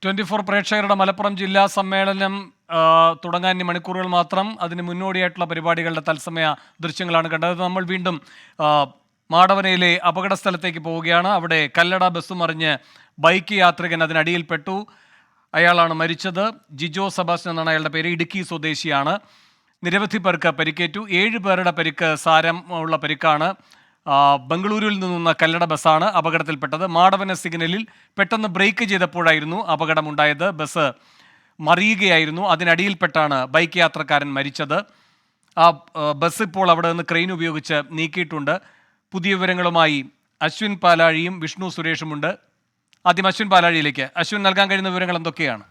24 പ്രേക്ഷകരുടെ മലപ്പുറം ജില്ലാ സമ്മേളനം തുടങ്ങാൻ ഇനി മണിക്കൂറുകൾ മാത്രം. അതിന് മുന്നോടിയായിട്ടുള്ള പരിപാടികളുടെ തത്സമയ ദൃശ്യങ്ങളാണ് കണ്ടത്. നമ്മൾ വീണ്ടും മാടവനയിലെ അപകട സ്ഥലത്തേക്ക് പോവുകയാണ്. അവിടെ കല്ലട ബസ് മറിഞ്ഞ് ബൈക്ക് യാത്രികൻ അതിനടിയിൽപ്പെട്ടു. അയാളാണ് മരിച്ചത്. ജിജോ സെബാസ്റ്റ്യൻ എന്നാണ് അയാളുടെ പേര്. ഇടുക്കി സ്വദേശിയാണ്. നിരവധി പേർക്ക് പരിക്കേറ്റു. 7 പേരുടെ പരിക്ക് സാരമുള്ള പരിക്കാണ്. ബംഗളൂരുവിൽ നിന്നുന്ന കല്ലട ബസ്സാണ് അപകടത്തിൽപ്പെട്ടത്. മാടവന സിഗ്നലിൽ പെട്ടെന്ന് ബ്രേക്ക് ചെയ്തപ്പോഴായിരുന്നു അപകടമുണ്ടായത്. ബസ് മറിയുകയായിരുന്നു. അതിനടിയിൽപ്പെട്ടാണ് ബൈക്ക് യാത്രക്കാരൻ മരിച്ചത്. ആ ബസ് ഇപ്പോൾ അവിടെ നിന്ന് ക്രെയിൻ ഉപയോഗിച്ച് നീക്കിയിട്ടുണ്ട്. പുതിയ വിവരങ്ങളുമായി അശ്വിൻ പാലാഴിയും വിഷ്ണു സുരേഷുമുണ്ട്. ആദ്യം അശ്വിൻ പാലാഴിയിലേക്ക്. അശ്വിൻ, നൽകാൻ കഴിയുന്ന വിവരങ്ങൾ എന്തൊക്കെയാണ്?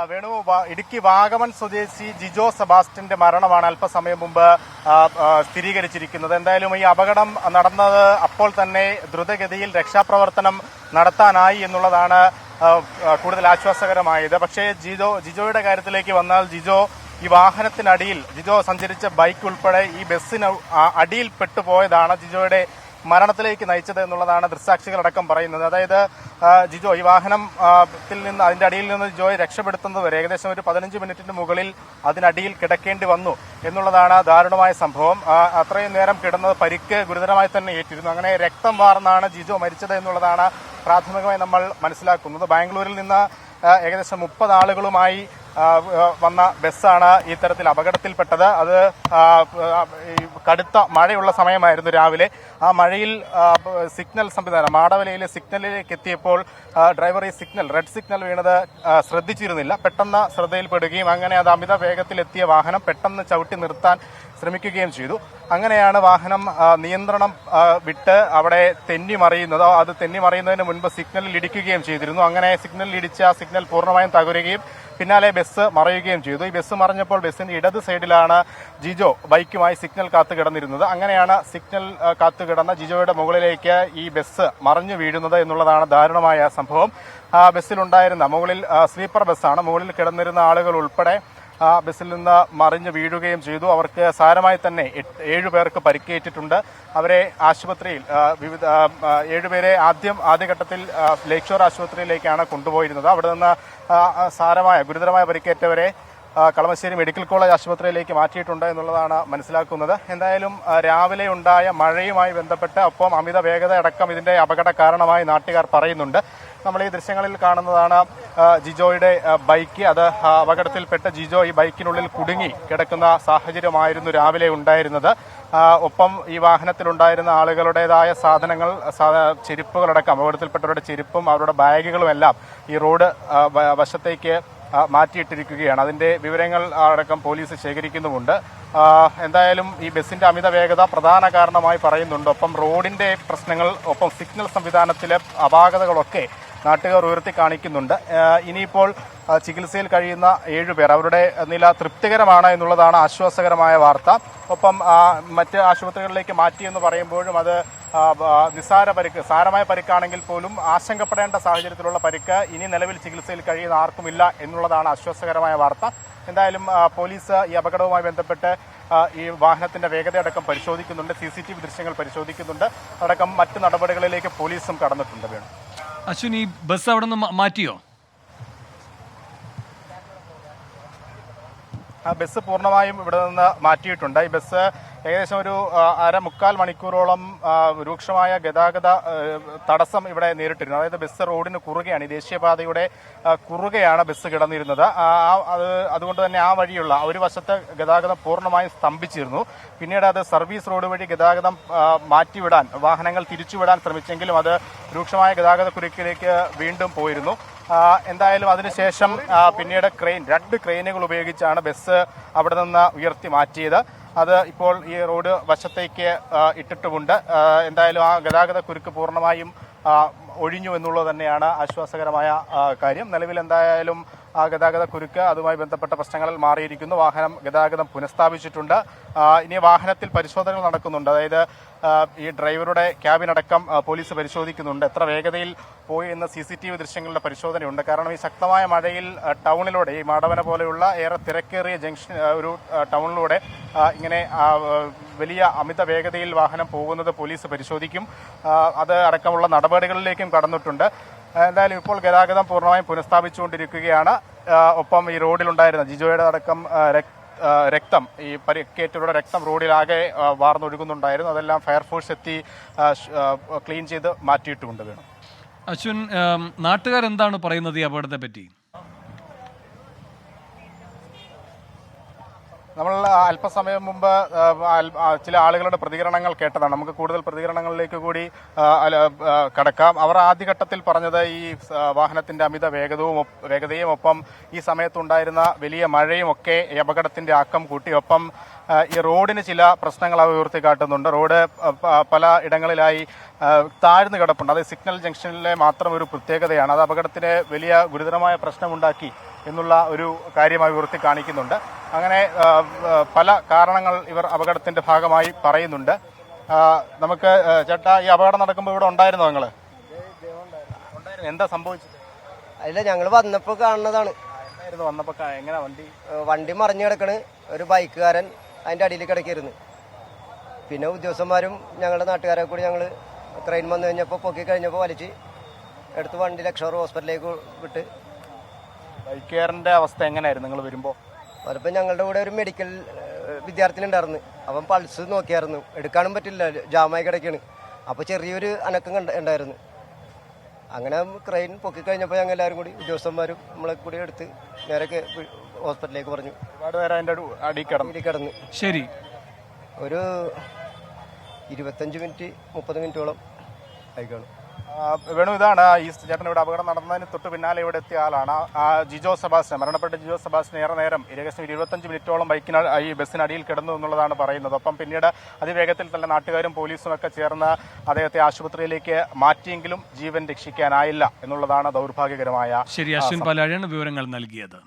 വേണു, ഇടുക്കി വാഗമൺ സ്വദേശി ജിജോ സെബാസ്റ്റ്യന്റെ മരണമാണ് അല്പസമയം മുമ്പ് സ്ഥിരീകരിച്ചിരിക്കുന്നത്. എന്തായാലും ഈ അപകടം നടന്നത് അപ്പോൾ തന്നെ ദ്രുതഗതിയിൽ രക്ഷാപ്രവർത്തനം നടത്താനായി എന്നുള്ളതാണ് കൂടുതൽ ആശ്വാസകരമായത്. പക്ഷേ ജിജോയുടെ കാര്യത്തിലേക്ക് വന്നാൽ, ഈ വാഹനത്തിനടിയിൽ ജിജോ സഞ്ചരിച്ച ബൈക്ക് ഉൾപ്പെടെ ഈ ബസ്സിന് അടിയിൽ പെട്ടുപോയതാണ് ജിജോയുടെ മരണത്തിലേക്ക് നയിച്ചത് എന്നുള്ളതാണ് ദൃക്സാക്ഷികളടക്കം പറയുന്നത്. അതായത് ജിജോ ഈ വാഹനത്തിൽ നിന്ന് അതിന്റെ അടിയിൽ നിന്ന് ജിജോയെ രക്ഷപ്പെടുത്തുന്നത് വരെ ഏകദേശം ഒരു 15 മിനിറ്റിന് മുകളിൽ അതിനടിയിൽ കിടക്കേണ്ടി വന്നു എന്നുള്ളതാണ് ദാരുണമായ സംഭവം. അത്രയും നേരം കിടന്നത് പരിക്ക് ഗുരുതരമായി തന്നെ ഏറ്റിരുന്നു. അങ്ങനെ രക്തം വാർന്നാണ് ജിജോ മരിച്ചത് എന്നുള്ളതാണ് പ്രാഥമികമായി നമ്മൾ മനസ്സിലാക്കുന്നത്. ബാംഗ്ലൂരിൽ നിന്ന് ഏകദേശം 30 ആളുകളുമായി വന്ന ബസ്സാണ് ഇത്തരത്തിൽ അപകടത്തിൽപ്പെട്ടത്. അത് കടുത്ത മഴയുള്ള സമയമായിരുന്നു രാവിലെ. ആ മഴയിൽ സിഗ്നൽ സംവിധാനം മാടവലയിലെ സിഗ്നലിലേക്ക് എത്തിയപ്പോൾ ഡ്രൈവർ ഈ റെഡ് സിഗ്നൽ വീണത് ശ്രദ്ധിച്ചിരുന്നില്ല. പെട്ടെന്ന് ശ്രദ്ധയിൽപ്പെടുകയും അങ്ങനെ അത് അമിത വേഗത്തിലെത്തിയ വാഹനം പെട്ടെന്ന് ചവിട്ടി നിർത്താൻ ശ്രമിക്കുകയും ചെയ്തു. അങ്ങനെയാണ് വാഹനം നിയന്ത്രണം വിട്ട് അവിടെ തെന്നിമറിയുന്നത്. അത് തെന്നിമറിയുന്നതിന് മുൻപ് സിഗ്നലിൽ ഇടിക്കുകയും ചെയ്തിരുന്നു. അങ്ങനെ സിഗ്നലിൽ ഇടിച്ച് ആ സിഗ്നൽ പൂർണ്ണമായും തകരുകയും പിന്നാലെ ബസ് മറയുകയും ചെയ്തു. ഈ ബസ് മറിഞ്ഞപ്പോൾ ബസ്സിന്റെ ഇടത് സൈഡിലാണ് ജിജോ ബൈക്കുമായി സിഗ്നൽ കാത്തു കിടന്നിരുന്നത്. അങ്ങനെയാണ് സിഗ്നൽ കാത്തു കിടന്ന ജിജോയുടെ മുകളിലേക്ക് ഈ ബസ് മറിഞ്ഞു വീഴുന്നത് എന്നുള്ളതാണ് ദാരുണമായ സംഭവം. ബസ്സിലുണ്ടായിരുന്ന മുകളിൽ സ്ലീപ്പർ ബസ്സാണ്, മുകളിൽ കിടന്നിരുന്ന ആളുകൾ ഉൾപ്പെടെ ബസ്സിൽ നിന്ന് മറിഞ്ഞു വീഴുകയും ചെയ്തു. അവർക്ക് സാരമായി തന്നെ 7 പേർക്ക് പരിക്കേറ്റിട്ടുണ്ട്. അവരെ ആശുപത്രിയിൽ 7 പേരെ ആദ്യഘട്ടത്തിൽ ലേക്ക് ഷോർ ആശുപത്രിയിലേക്കാണ് കൊണ്ടുപോയിരുന്നത്. അവിടെ നിന്ന് ഗുരുതരമായ പരിക്കേറ്റവരെ കളമശ്ശേരി മെഡിക്കൽ കോളേജ് ആശുപത്രിയിലേക്ക് മാറ്റിയിട്ടുണ്ട് എന്നുള്ളതാണ് മനസ്സിലാക്കുന്നത്. എന്തായാലും രാവിലെ ഉണ്ടായ മഴയുമായി ബന്ധപ്പെട്ട് ഒപ്പം അമിത വേഗത അടക്കം ഇതിന്റെ അപകട കാരണമായി നാട്ടുകാർ പറയുന്നുണ്ട്. നമ്മൾ ഈ ദൃശ്യങ്ങളിൽ കാണുന്നതാണ് ജിജോയുടെ ബൈക്ക്. അത് അപകടത്തിൽപ്പെട്ട് ജിജോ ഈ ബൈക്കിനുള്ളിൽ കുടുങ്ങി കിടക്കുന്ന സാഹചര്യമായിരുന്നു രാവിലെ ഉണ്ടായിരുന്നത്. ഒപ്പം ഈ വാഹനത്തിലുണ്ടായിരുന്ന ആളുകളുടേതായ സാധനങ്ങൾ, ചെരുപ്പുകളടക്കം അപകടത്തിൽപ്പെട്ടവരുടെ ചെരുപ്പും അവരുടെ ബാഗുകളും എല്ലാം ഈ റോഡ് വശത്തേക്ക് മാറ്റിയിട്ടിരിക്കുകയാണ്. അതിന്റെ വിവരങ്ങൾ അടക്കം പോലീസ് ശേഖരിക്കുന്നുമുണ്ട്. എന്തായാലും ഈ ബസിന്റെ അമിത വേഗത പ്രധാന കാരണമായി പറയുന്നുണ്ട്. ഒപ്പം റോഡിന്റെ പ്രശ്നങ്ങൾ, ഒപ്പം സിഗ്നൽ സംവിധാനത്തിലെ അപാകതകളൊക്കെ നാട്ടുകാർ ഉയർത്തി കാണിക്കുന്നുണ്ട്. ഇനിയിപ്പോൾ ചികിത്സയിൽ കഴിയുന്ന 7 പേർ, അവരുടെ നില തൃപ്തികരമാണ് എന്നുള്ളതാണ് ആശ്വാസകരമായ വാർത്ത. ഒപ്പം മറ്റ് ആശുപത്രികളിലേക്ക് മാറ്റിയെന്ന് പറയുമ്പോഴും അത് സാരമായ പരിക്കാണെങ്കിൽ പോലും ആശങ്കപ്പെടേണ്ട സാഹചര്യത്തിലുള്ള പരിക്ക് ഇനി നിലവിൽ ചികിത്സയിൽ കഴിയുന്ന ആർക്കുമില്ല എന്നുള്ളതാണ് ആശ്വാസകരമായ വാർത്ത. എന്തായാലും പോലീസ് ഈ അപകടവുമായി ബന്ധപ്പെട്ട് ഈ വാഹനത്തിന്റെ വേഗതയടക്കം പരിശോധിക്കുന്നുണ്ട്, CCTV ദൃശ്യങ്ങൾ പരിശോധിക്കുന്നുണ്ട്. അടക്കം മറ്റ് നടപടികളിലേക്ക് പോലീസും കടന്നിട്ടുണ്ട്. വേണം അശ്വിൻ, ഈ ബസ് അവിടെ നിന്ന് മാറ്റിയോ? ബസ് പൂർണ്ണമായും ഇവിടെ നിന്ന് മാറ്റിയിട്ടുണ്ട്. ഈ ബസ് ഏകദേശം ഒരു 1.25 മണിക്കൂറോളം രൂക്ഷമായ ഗതാഗത തടസ്സം ഇവിടെ നേരിട്ടിരുന്നു. അതായത് ബസ് റോഡിന് കുറുകെയാണ്, ഈ ദേശീയപാതയുടെ കുറുകെയാണ് ബസ് കിടന്നിരുന്നത്. അതുകൊണ്ട് തന്നെ ആ വഴിയുള്ള ഒരു വശത്തെ ഗതാഗതം പൂർണ്ണമായും സ്തംഭിച്ചിരുന്നു. പിന്നീട് അത് സർവീസ് റോഡ് വഴി ഗതാഗതം മാറ്റിവിടാൻ, വാഹനങ്ങൾ തിരിച്ചുവിടാൻ ശ്രമിച്ചെങ്കിലും അത് രൂക്ഷമായ ഗതാഗത കുരുക്കിലേക്ക് വീണ്ടും പോയിരുന്നു. എന്തായാലും അതിനുശേഷം പിന്നീട് 2 ക്രെയിനുകൾ ഉപയോഗിച്ചാണ് ബസ് അവിടെ നിന്ന് ഉയർത്തി മാറ്റിയത്. അത് ഇപ്പോൾ ഈ റോഡ് വശത്തേക്ക് ഇട്ടിട്ടുമുണ്ട്. എന്തായാലും ആ ഗതാഗത കുരുക്ക് പൂർണ്ണമായും ഒഴിഞ്ഞു എന്നുള്ളത് തന്നെയാണ് ആശ്വാസകരമായ കാര്യം. നിലവിൽ എന്തായാലും ആ ഗതാഗത കുരുക്ക് അതുമായി ബന്ധപ്പെട്ട പ്രശ്നങ്ങളിൽ മാറിയിരിക്കുന്നു. വാഹനം ഗതാഗതം പുനഃസ്ഥാപിച്ചിട്ടുണ്ട്. ഇനി വാഹനത്തിൽ പരിശോധനകൾ നടക്കുന്നുണ്ട്. അതായത് ഈ ഡ്രൈവറുടെ ക്യാബിനടക്കം പോലീസ് പരിശോധിക്കുന്നുണ്ട്. എത്ര വേഗതയിൽ പോയി എന്ന CCTV ദൃശ്യങ്ങളുടെ പരിശോധനയുണ്ട്. കാരണം ഈ ശക്തമായ മഴയിൽ ടൗണിലൂടെ ഈ മാടവന പോലെയുള്ള ഏറെ തിരക്കേറിയ ജംഗ്ഷൻ ഒരു ടൗണിലൂടെ ഇങ്ങനെ വലിയ അമിത വേഗതയിൽ വാഹനം പോകുന്നത് പോലീസ് പരിശോധിക്കും. അത് അടക്കമുള്ള നടപടികളിലേക്കും കടന്നിട്ടുണ്ട്. എന്തായാലും ഇപ്പോൾ ഗതാഗതം പൂർണ്ണമായും പുനഃസ്ഥാപിച്ചുകൊണ്ടിരിക്കുകയാണ്. ഒപ്പം ഈ റോഡിലുണ്ടായിരുന്ന ജിജോയുടെ അടക്കം രക്തം, ഈ പരിക്കേറ്റവരുടെ രക്തം റോഡിലാകെ വാർന്നൊഴുകുന്നുണ്ടായിരുന്നു. അതെല്ലാം ഫയർഫോഴ്സ് എത്തി ക്ലീൻ ചെയ്ത് മാറ്റിയിട്ടുമുണ്ട്. വേണം അശ്വിൻ, നാട്ടുകാരെന്താണ് പറയുന്നത് ഈ അപകടത്തെ പറ്റി? നമ്മൾ അല്പസമയം മുമ്പ് ചില ആളുകളുടെ പ്രതികരണങ്ങൾ കേട്ടതാണ്. നമുക്ക് കൂടുതൽ പ്രതികരണങ്ങളിലേക്ക് കൂടി കടക്കാം. അവർ ആദ്യഘട്ടത്തിൽ പറഞ്ഞത് ഈ വാഹനത്തിന്റെ അമിത വേഗതയും ഒപ്പം ഈ സമയത്തുണ്ടായിരുന്ന വലിയ മഴയും ഒക്കെ ഈ അപകടത്തിന്റെ ആക്കം കൂട്ടി. ഒപ്പം ഈ റോഡിന് ചില പ്രശ്നങ്ങൾ അവർ ഉയർത്തിക്കാട്ടുന്നുണ്ട്. റോഡ് പല ഇടങ്ങളിലായി താഴ്ന്നു കിടപ്പുണ്ട്. അത് സിഗ്നൽ ജംഗ്ഷനിലെ മാത്രം ഒരു പ്രത്യേകതയാണ്. അത് അപകടത്തിന് വലിയ ഗുരുതരമായ പ്രശ്നമുണ്ടാക്കി എന്നുള്ള ഒരു കാര്യമായി ഉയർത്തി കാണിക്കുന്നുണ്ട്. അങ്ങനെ പല കാരണങ്ങൾ ഇവർ അപകടത്തിന്റെ ഭാഗമായി പറയുന്നുണ്ട്. നമുക്ക് ചേട്ടാ, ഈ അപകടം നടക്കുമ്പോൾ ഇവിടെ ഉണ്ടായിരുന്നോ നിങ്ങൾ? എന്താ സംഭവിച്ചത്? അല്ല, ഞങ്ങൾ വന്നപ്പോൾ കാണുന്നതാണ്. വന്നപ്പോ എങ്ങനെ വണ്ടി മറിഞ്ഞു കിടക്കണ്. ഒരു ബൈക്കുകാരൻ അതിന്റെ അടിയിൽ കിടക്കിയിരുന്നു. പിന്നെ ഉദ്യോഗസ്ഥന്മാരും ഞങ്ങളുടെ നാട്ടുകാരെ കൂടി ഞങ്ങൾ ക്രെയിൻ വന്നു കഴിഞ്ഞപ്പോൾ പൊക്കി കഴിഞ്ഞപ്പോൾ വലിച്ച് എടുത്ത് വണ്ടി ലക്ഷോർ ഹോസ്പിറ്റലിലേക്ക് വിട്ട്. ബൈക്കുകാരന്റെ അവസ്ഥ എങ്ങനെയായിരുന്നു നിങ്ങൾ വരുമ്പോൾ? അതിപ്പോൾ ഞങ്ങളുടെ കൂടെ ഒരു മെഡിക്കൽ വിദ്യാർത്ഥി ഉണ്ടായിരുന്നു. അവൻ പൾസ് നോക്കിയായിരുന്നു. എടുക്കാനും പറ്റില്ല, ജാമായി കിടക്കാണ്. അപ്പോൾ ചെറിയൊരു അനക്കം ഉണ്ടായിരുന്നു. അങ്ങനെ ക്രെയിൻ പൊക്കി കഴിഞ്ഞപ്പോൾ ഞങ്ങൾ എല്ലാവരും കൂടി ഉദ്യോഗസ്ഥന്മാരും നമ്മളെ കൂടി എടുത്ത് നേരെ ഹോസ്പിറ്റലിലേക്ക് പറഞ്ഞു. ഒരുപാട് പേര് അതിൻ്റെ അടിയിൽ കിടന്നു. ശരി, ഒരു 25-30 മിനിറ്റോളം ആയിക്കാണ്. വേണു, ഇതാണ് ഈ ചേട്ടൻ ഇവിടെ അപകടം നടന്നതിന് തൊട്ട് പിന്നാലെ ഇവിടെ എത്തിയ ആളാണ്. ജിജോ സെബാസ്റ്റ്യൻ, മരണപ്പെട്ട ജിജോ സെബാസ്റ്റ്യൻ ഏറെ നേരം ഏകദേശം 25 മിനിറ്റോളം ഈ ബസ്സിനടിയിൽ കിടന്നു എന്നുള്ളതാണ് പറയുന്നത്. ഒപ്പം പിന്നീട് അതിവേഗത്തിൽ തന്നെ നാട്ടുകാരും പോലീസും ഒക്കെ ചേർന്ന് അദ്ദേഹത്തെ ആശുപത്രിയിലേക്ക് മാറ്റിയെങ്കിലും ജീവൻ രക്ഷിക്കാനായില്ല എന്നുള്ളതാണ് ദൗർഭാഗ്യകരമായ. ശരി, അശ്വിൻ പാലാഴിയാണ് വിവരങ്ങൾ നൽകിയത്.